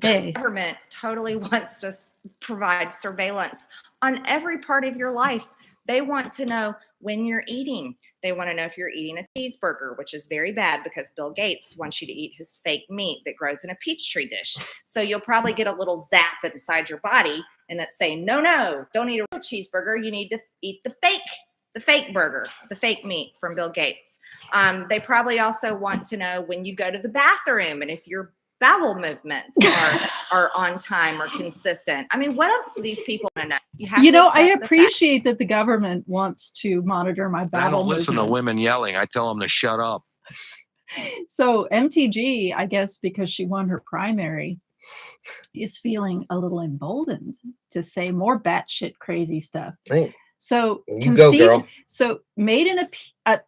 Hey. The government totally wants to provide surveillance on every part of your life. They want to know when you're eating. They want to know if you're eating a cheeseburger, which is very bad because Bill Gates wants you to eat his fake meat that grows in a Peachtree dish. So you'll probably get a little zap inside your body and that's saying, no, don't eat a real cheeseburger. You need to eat the fake burger, the fake meat from Bill Gates. They probably also want to know when you go to the bathroom and if your bowel movements are on time or consistent. I mean, what else do these people want to know? You know, I appreciate that the government wants to monitor my bowel movements. I don't listen to women yelling. I tell them to shut up. So MTG, I guess because she won her primary, is feeling a little emboldened to say more batshit crazy stuff. Right. So you go, girl. So made in a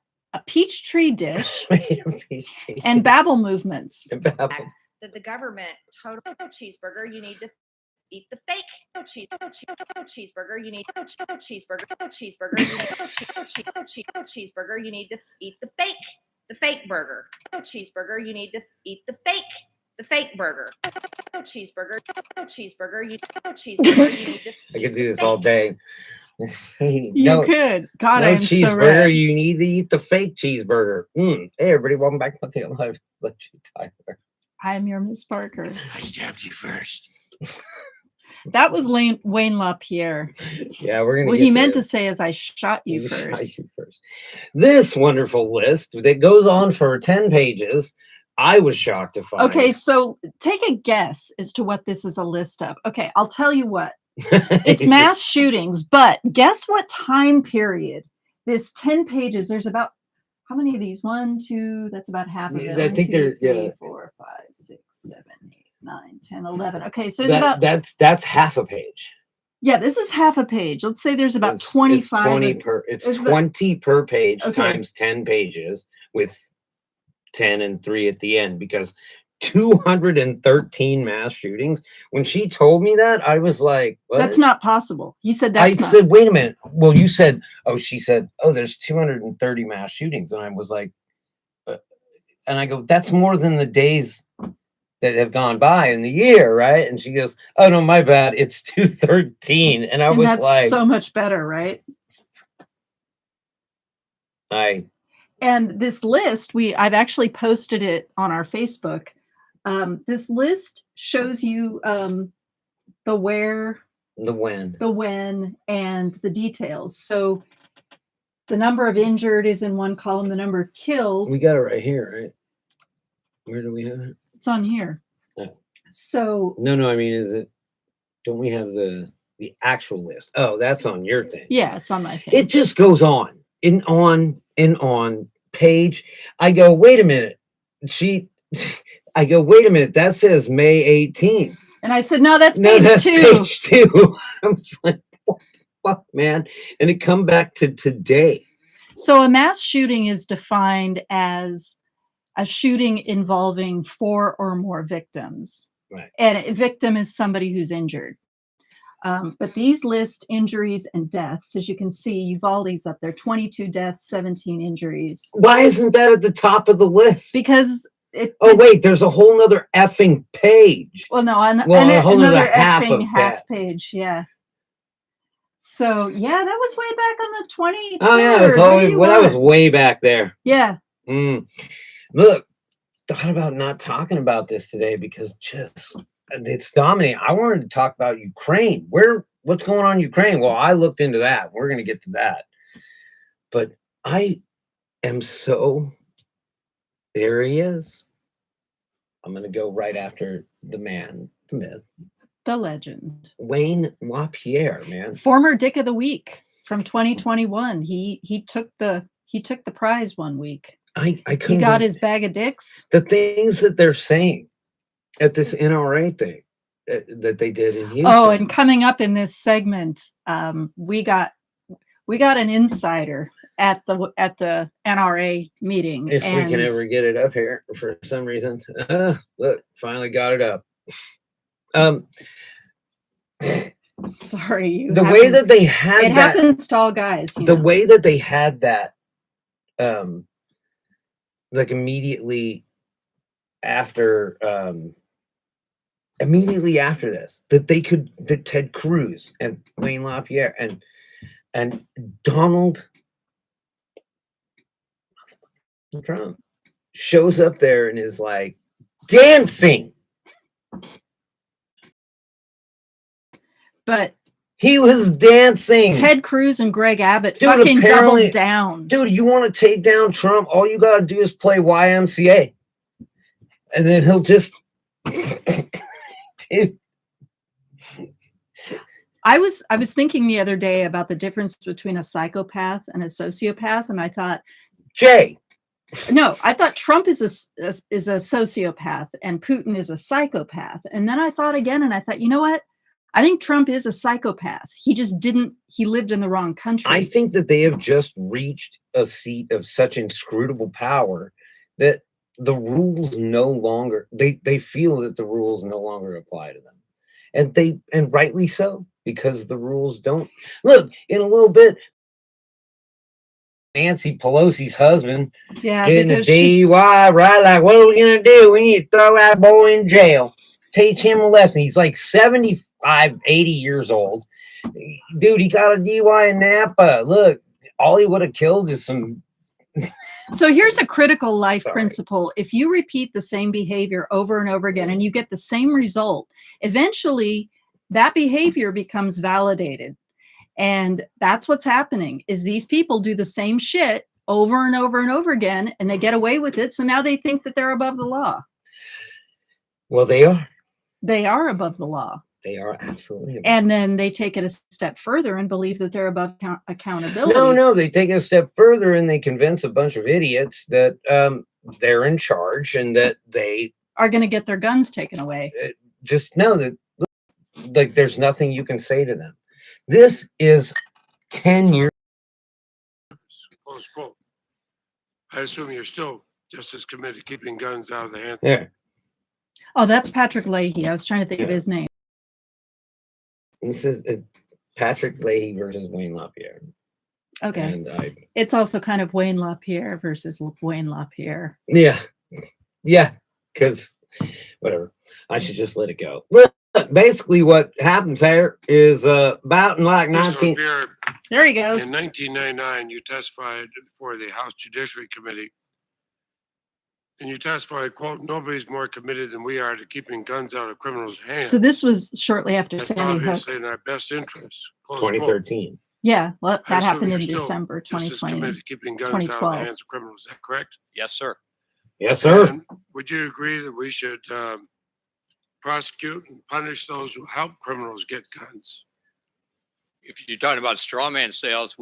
Peachtree dish and babble movements. That the government total cheeseburger, you need to eat the fake cheeseburger. You need cheeseburger. You need to eat the fake burger. Cheeseburger. You need to eat the fake burger. Cheeseburger. You need to. I could do this all day. You could. God, no I'm cheeseburger. So red. You need to eat the fake cheeseburger. Hey, everybody, welcome back to the Live. Let you Tyler. I'm your Miss Parker. I stabbed you first. That was Wayne LaPierre. Yeah, we're gonna. What he meant to say is, "I shot you first." Shot you first. This wonderful list that goes on for 10 pages. I was shocked to find. Okay, so take a guess as to what this is a list of. Okay, I'll tell you what. It's mass shootings, but guess what time period? This 10 pages. There's about how many of these? 1, 2. That's about half of it. I think there's 3, 4, 5, 6, 7, 8, 9, 10, 11. Okay, so there's about that's half a page. Yeah, this is half a page. Let's say there's about 25. It's 20 per page times 10 pages with 10 and 3 at the end because 213 mass shootings. When she told me that, I was like, what? That's not possible. You said that's I said, wait a minute. Well, you said, she said, there's 230 mass shootings. And I was like, and I go, that's more than the days that have gone by in the year, right? And she goes, oh, no, my bad. It's 213. And I was that's like, so much better, right? And this list, I've actually posted it on our Facebook. This list shows you the where, the when, and the details. So the number of injured is in one column. The number of killed. We got it right here, right? Where do we have it? It's on here. Oh. So no, I mean, is it? Don't we have the actual list? Oh, that's on your thing. Yeah, it's on my page. It just goes on and on page. I go, wait a minute. I go, wait a minute. That says May 18th. And I said, no, that's page 2. Page 2. I was like, what the fuck, man? And it come back to today. So a mass shooting is defined as a shooting involving 4 or more victims. Right. And a victim is somebody who's injured. But these list injuries and deaths. As you can see, Uvalde's up there. 22 deaths, 17 injuries. Why isn't that at the top of the list? Because wait, there's a whole nother effing page. Well, no, another effing half page. Yeah. So yeah, that was way back on the 20. Oh yeah, that was way back there. Yeah. Look, thought about not talking about this today because it's dominating. I wanted to talk about Ukraine. What's going on in Ukraine? Well, I looked into that. We're going to get to that. But I am so... There he is. I'm going to go right after the man, the myth, the legend, Wayne LaPierre, man. Former Dick of the Week from 2021. He took the prize one week. He got his bag of dicks. The things that they're saying at this NRA thing that they did in Houston. Oh, and coming up in this segment, we got an insider at the NRA meeting. If we can ever get it up here for some reason. Look, finally got it up. Sorry. The way that they had it happens to all guys. The way that they had that, like immediately after immediately after this that Ted Cruz and Wayne LaPierre and Donald Trump shows up there and is like dancing. But he was dancing. Ted Cruz and Greg Abbott Dude, fucking apparently- doubled down. Dude, you want to take down Trump? All you gotta do is play YMCA, and then he'll just. Dude. I was thinking the other day about the difference between a psychopath and a sociopath, and I thought, Jay. no, I thought Trump is a sociopath and Putin is a psychopath. And then I thought again, and I thought, you know what? I think Trump is a psychopath. He just didn't. He lived in the wrong country. I think that they have just reached a seat of such inscrutable power that the rules no longer. They feel that the rules no longer apply to them, and rightly so, because the rules don't. Look, in a little bit, Nancy Pelosi's husband getting a DUI, right? Like, what are we gonna do? We need to throw that boy in jail. Teach him a lesson. He's like 75, 80 years old. Dude, he got a DUI in Napa. Look, all he would have killed is some. So here's a critical life principle. If you repeat the same behavior over and over again and you get the same result, eventually that behavior becomes validated. And that's what's happening is these people do the same shit over and over and over again, and they get away with it. So now they think that they're above the law. Well, they are. They are above the law. They are absolutely above. And then they take it a step further and believe that they're above accountability. No, they take it a step further and they convince a bunch of idiots that they're in charge and that they are going to get their guns taken away. Just know that, like, there's nothing you can say to them. This is 10 years. Close quote. I assume you're still just as committed to keeping guns out of the hands. Yeah. Oh, that's Patrick Leahy. I was trying to think of his name. This is Patrick Leahy versus Wayne LaPierre. Okay. And it's also kind of Wayne LaPierre versus Wayne LaPierre. Yeah. Yeah. Because whatever. I should just let it go. Look, basically what happens here is about in like 19... There he goes. In 1999, you testified before the House Judiciary Committee. And you testified, quote, nobody's more committed than we are to keeping guns out of criminals' hands. So this was shortly after That's Sandy Hook. obviously in our best interest. 2013. Yeah, well, that I assume happened in you're still December just as 2020. committed to keeping guns out of the 2012. hands of criminals. Is that correct? Yes, sir. Yes, sir. And would you agree that we should prosecute and punish those who help criminals get guns? If you're talking about straw man sales,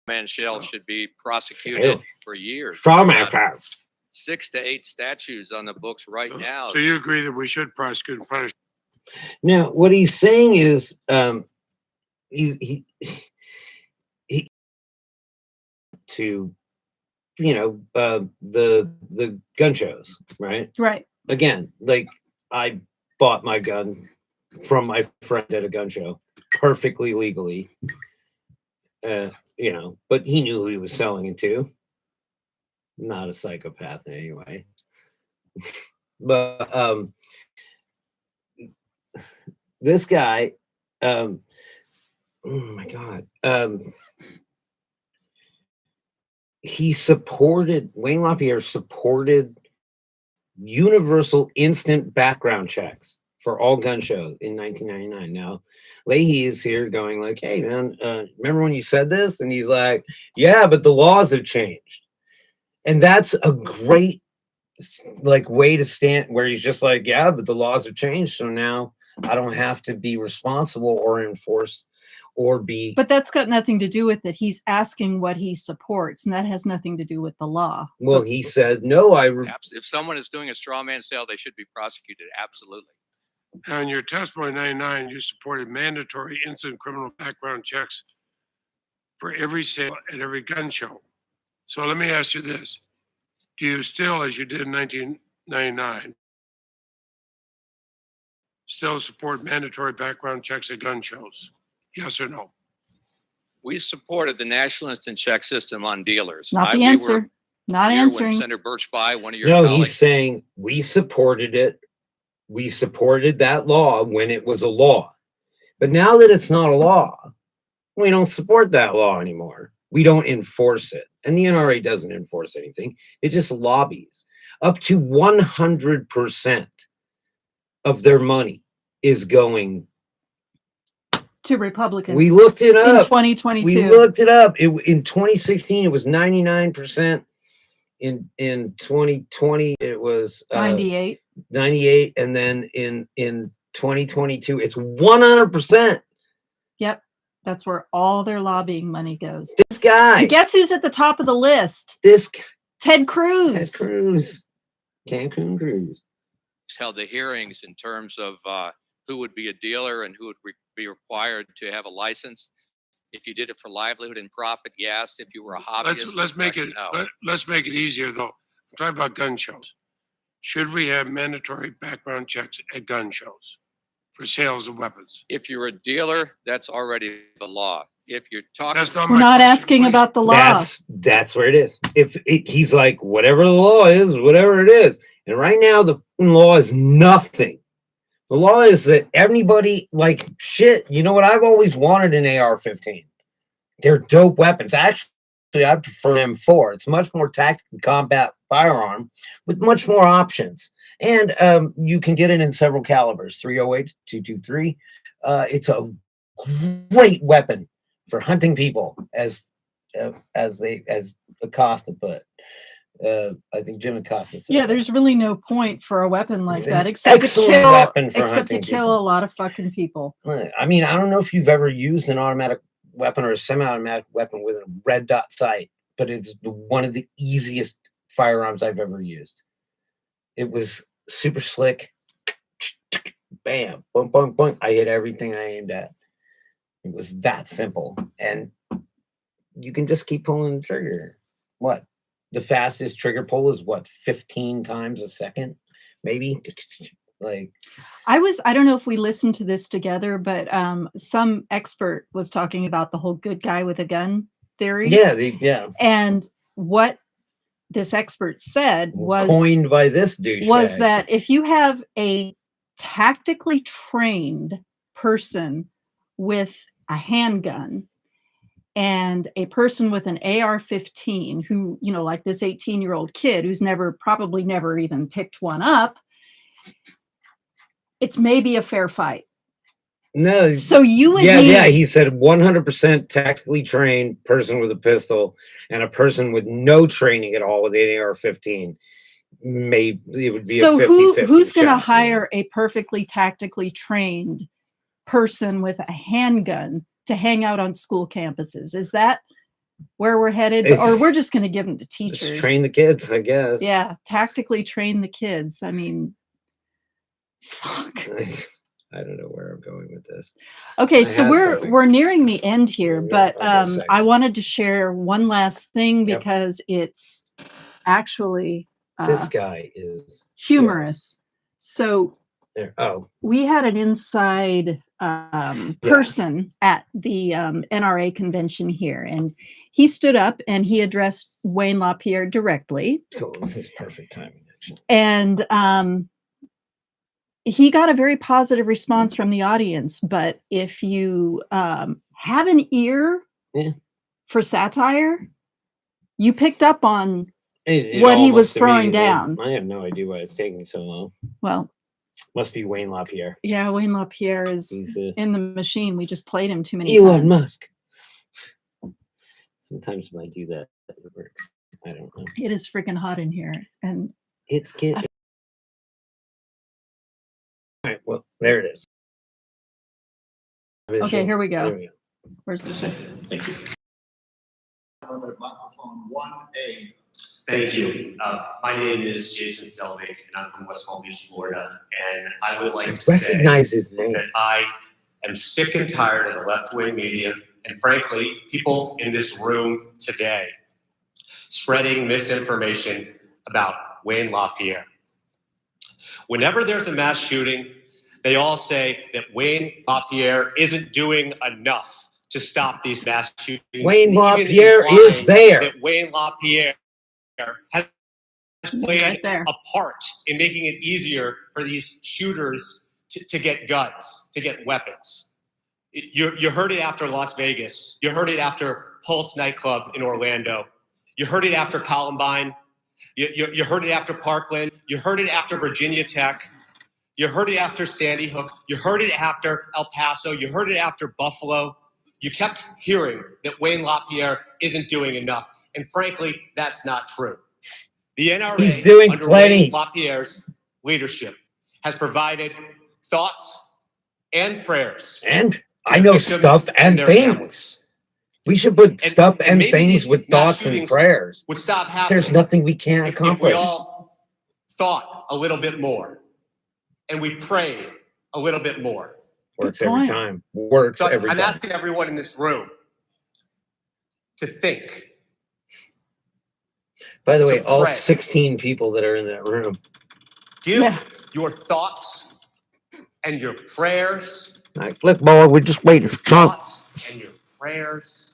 man sales should be prosecuted Yeah. for years. Straw man sales. 6 to 8 statutes on the books right now. So you agree that we should prosecute and punish? Now, what he's saying is, he to, the gun shows, right? Right. Again, like, I bought my gun from my friend at a gun show, perfectly legally, but he knew who he was selling it to. Not a psychopath in any way. But this guy, oh my God, Wayne LaPierre supported universal instant background checks for all gun shows in 1999. Now, Leahy is here going like, hey, man, remember when you said this? And he's like, yeah, but the laws have changed. And that's a great way to stand where he's just like, yeah, but the laws have changed. So now I don't have to be responsible or enforce or be. But that's got nothing to do with it. He's asking what he supports, and that has nothing to do with the law. Well, he said, no, if someone is doing a straw man sale, they should be prosecuted. Absolutely. Now, in your testimony in 99, you supported mandatory instant criminal background checks for every sale at every gun show. So let me ask you this. Do you still, as you did in 1999, still support mandatory background checks at gun shows? Yes or no? We supported the national instant check system on dealers. Not the answer. Not answering. When Senator Birch by one of your No, colleagues. he's saying we supported it We supported that law when it was a law. But now that it's not a law, we don't support that law anymore. We don't enforce it. And the NRA doesn't enforce anything. It just lobbies. Up to 100% of their money is going To Republicans. We looked it in up. 2022. We looked it up. In 2016, it was 99%. In 2020, it was 98. 98, and then in 2022, it's 100%. Yep. That's where all their lobbying money goes. This guy. And guess who's at the top of the list? This guy. Ted Cruz. Ted Cruz. Cancun Cruz. Held the hearings in terms of who would be a dealer and who would be required to have a license. If you did it for livelihood and profit, yes. If you were a hobbyist, Let's make it no. let's make it easier though. I'm talking about gun shows. Should we have mandatory background checks at gun shows for sales of weapons? If you're a dealer, that's already the law. If you're talking, That's not We're my not question, asking please. about the law. That's where it is. He's like, whatever the law is, whatever it is. And right now, the law is nothing. The law is that anybody, like, shit, you know what? I've always wanted an AR-15. They're dope weapons. Actually, I prefer an M4. It's much more tactical combat firearm with much more options. And you can get it in several calibers, 308, 223. It's a great weapon for hunting people, as Acosta put. I think Jim Acosta said. Yeah, there's really no point for a weapon like that except to excellent kill, weapon for except to hunting kill people. a lot of fucking people. I mean, I don't know if you've ever used an automatic weapon or a semi-automatic weapon with a red dot sight, but it's one of the easiest firearms I've ever used. It was super slick. Bam, boom, boom, boom. I hit everything I aimed at. It was that simple. And you can just keep pulling the trigger. What? The fastest trigger pull is what, 15 times a second? Maybe? Like, I don't know if we listened to this together, but some expert was talking about the whole good guy with a gun theory. yeah. And what this expert said was Coined by this douchebag. was that if you have a tactically trained person with a handgun and a person with an AR-15 who, you know, like this 18-year-old kid who's probably never even picked one up, it's maybe a fair fight. No. So you and me. Yeah, he said 100% tactically trained person with a pistol and a person with no training at all with an AR-15. Maybe it would be so a 50-50 who's going to shot. hire a perfectly tactically trained person with a handgun to hang out on school campuses? Is that where we're headed? Or we're just going to give them to teachers? Just train the kids, I guess. Yeah, tactically train the kids. I mean, fuck. I don't know where I'm going with this. Okay, I so had we're something. nearing the end here, but Okay, second. I wanted to share one last thing Yep. because it's actually This guy is humorous. So there. Oh, we had an inside person at the NRA convention here, and he stood up and he addressed Wayne LaPierre directly. cool. This is perfect timing, actually. And he got a very positive response from the audience. But if you have an ear for satire, you picked up on what he was throwing down. I have no idea why it's taking so long. Well, must be Wayne LaPierre. yeah, Wayne LaPierre is He's in the machine. We just played him too many Elon times. Musk. Sometimes when I do that, it works. I don't know. It is freaking hot in here, and It's getting. All right, well, there it is. okay, here we go. There we go. Where's the Thank you. Microphone 1A. Thank you. My name is Jason Selvig, and I'm from West Palm Beach, Florida. And I would like to say Recognize his name. that I am sick and tired of the left-wing media, and frankly, people in this room today spreading misinformation about Wayne LaPierre. Whenever there's a mass shooting, they all say that Wayne LaPierre isn't doing enough to stop these mass shootings. Wayne Even LaPierre implying is there. That Wayne LaPierre has played Right there. a part in making it easier for these shooters to get guns, to get weapons. You heard it after Las Vegas. You heard it after Pulse nightclub in Orlando. You heard it after Columbine. You heard it after Parkland. You heard it after Virginia Tech. You heard it after Sandy Hook. You heard it after El Paso. You heard it after Buffalo. You kept hearing that Wayne LaPierre isn't doing enough. And frankly, that's not true. The NRA, He's doing under plenty. Wayne LaPierre's leadership, has provided thoughts and prayers. And to I the know victims stuff and their things. families. We should put stuff and maybe things these with mass thoughts and shootings prayers. would stop happening. There's nothing we can't if we accomplish. all thought a little bit more and we prayed a little bit more. Works Good every point. time. Works So every I'm time. asking everyone in this room to think. By the way, to all pray. 16 people that are in that room. Give Yeah. your thoughts and your prayers, Like, look, boy, we're just waiting for Trump. thoughts and your prayers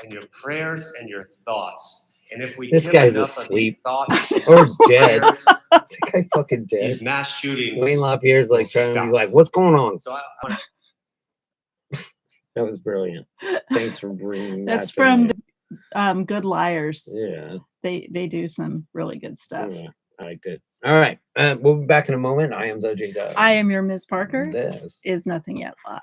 and your prayers and your thoughts. And if we This give guy's enough asleep. of these thoughts Or and dead. prayers, Is that guy fucking dead? these mass shootings. Wayne LaPierre's like will trying to stop. be like, what's going on? So I want That was brilliant. Thanks for bringing That's that to from me. Good Liars. Yeah, They do some really good stuff. yeah, I liked it. All right, we'll be back in a moment. I am the J Dub. I am your Ms. Parker. This Is Nothing Yet Live.